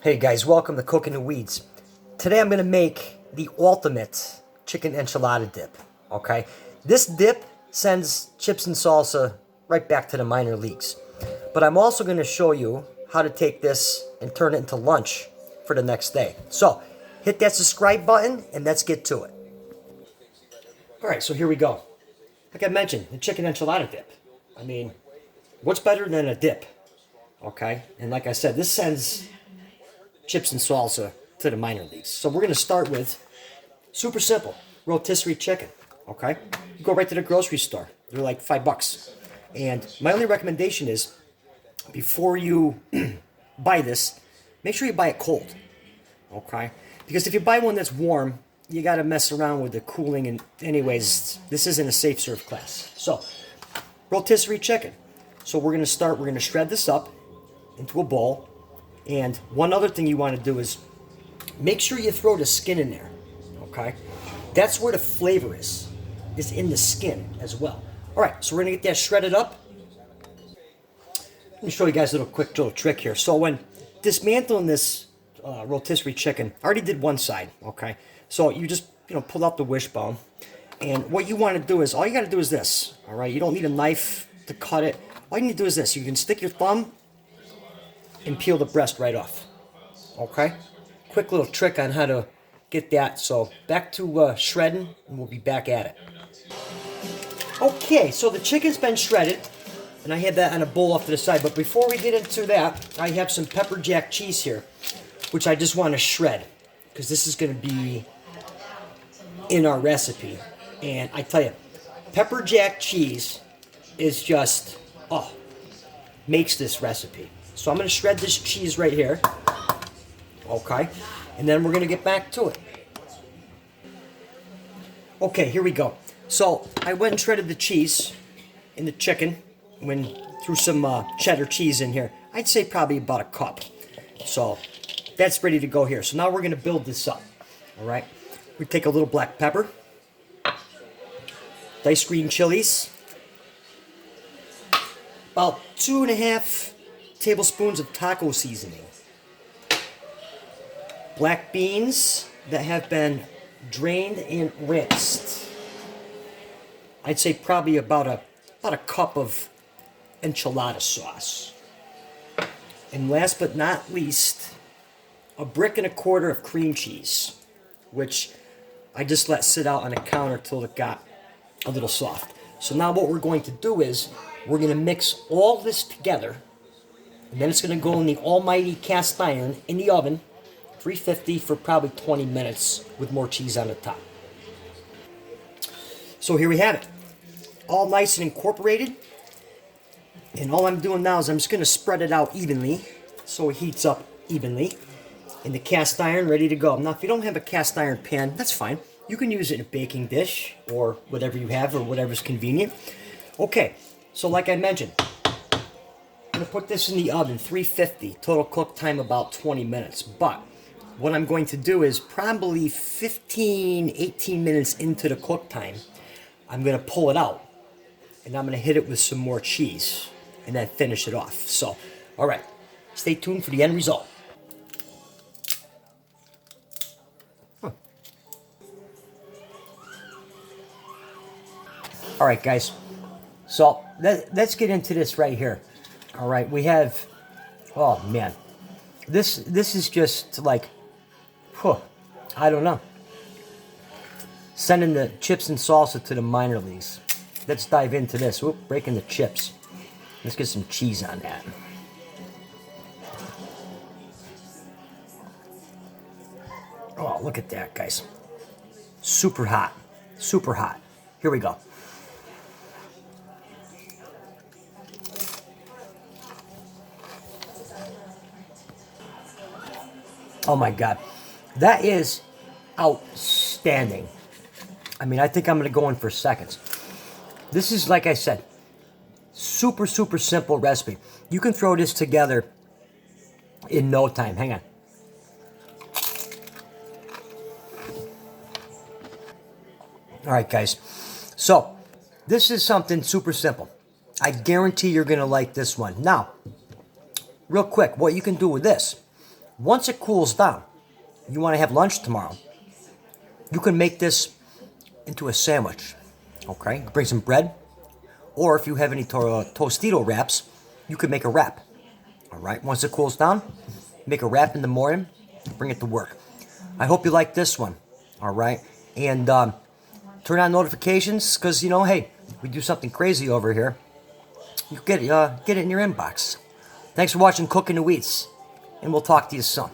Hey guys, welcome to Cooking the Weeds. Today I'm going to make the ultimate chicken enchilada dip, okay? This dip sends chips and salsa right back to the minor leagues. But I'm also going to show you how to take this and turn it into lunch for the next day. So, hit that subscribe button and let's get to it. Alright, so here we go. Like I mentioned, the chicken enchilada dip. I mean, what's better than a dip? Okay? And like I said, this sends chips and salsa to the minor leagues. So we're going to start with, super simple, rotisserie chicken, okay? You go right to the grocery store. They're like $5. And my only recommendation is, before you buy this, make sure you buy it cold, okay? Because if you buy one that's warm, you got to mess around with the cooling. And anyways, this isn't a safe serve class. So, rotisserie chicken. So we're going to shred this up into a bowl. And one other thing you want to do is make sure you throw the skin in there, okay? That's where the flavor is in the skin as well. All right, so we're going to get that shredded up. Let me show you guys a quick little trick here. So when dismantling this rotisserie chicken, I already did one side, okay? So you just, pull out the wishbone. And what you want to do is, all you got to do is this, all right? You don't need a knife to cut it. All you need to do is this. You can stick your thumb and peel the breast right off. Okay? Quick little trick on how to get that. So back to shredding, and we'll be back at it. Okay, so the chicken's been shredded, and I had that on a bowl off to the side. But before we get into that, I have some Pepper Jack cheese here, which I just want to shred, because this is going to be in our recipe. And I tell you, Pepper Jack cheese is just, makes this recipe. So I'm going to shred this cheese right here. Okay. And then we're going to get back to it. Okay, here we go. So I went and shredded the cheese in the chicken. Threw some cheddar cheese in here. I'd say probably about a cup. So that's ready to go here. So now we're going to build this up. All right. We take a little black pepper. Diced green chilies. About 2.5 tablespoons of taco seasoning. Black beans that have been drained and rinsed. I'd say probably about a cup of enchilada sauce. And last but not least, 1.25 bricks of cream cheese, which I just let sit out on the counter till it got a little soft. So now what we're going to do is we're going to mix all this together. And then it's going to go in the almighty cast iron in the oven, 350 for probably 20 minutes with more cheese on the top. So here we have it. All nice and incorporated. And all I'm doing now is I'm just going to spread it out evenly so it heats up evenly in the cast iron, ready to go. Now, if you don't have a cast iron pan, that's fine. You can use it in a baking dish or whatever you have or whatever's convenient. Okay, so like I mentioned, I'm going to put this in the oven, 350, total cook time about 20 minutes. But what I'm going to do is probably 15, 18 minutes into the cook time, I'm going to pull it out. And I'm going to hit it with some more cheese and then finish it off. So, all right, stay tuned for the end result. All right, guys. So let's get into this right here. All right, we have, oh man, this is just like, I don't know. Sending the chips and salsa to the minor leagues. Let's dive into this. Whoop, breaking the chips. Let's get some cheese on that. Oh, look at that, guys. Super hot. Super hot. Here we go. Oh my God, that is outstanding. I mean, I think I'm going to go in for seconds. This is, like I said, super, super simple recipe. You can throw this together in no time. Hang on. All right, guys. So, this is something super simple. I guarantee you're going to like this one. Now, real quick, what you can do with this Once it cools down, you want to have lunch tomorrow, you can make this into a sandwich. Okay, bring some bread, or if you have any Tostito wraps, you can make a wrap. All right, once it cools down, make a wrap in the morning, bring it to work. I hope you like this one. All right, and turn on notifications because hey, we do something crazy over here. You get it in your inbox. Thanks for watching Cooking the Wheats, and we'll talk to you soon.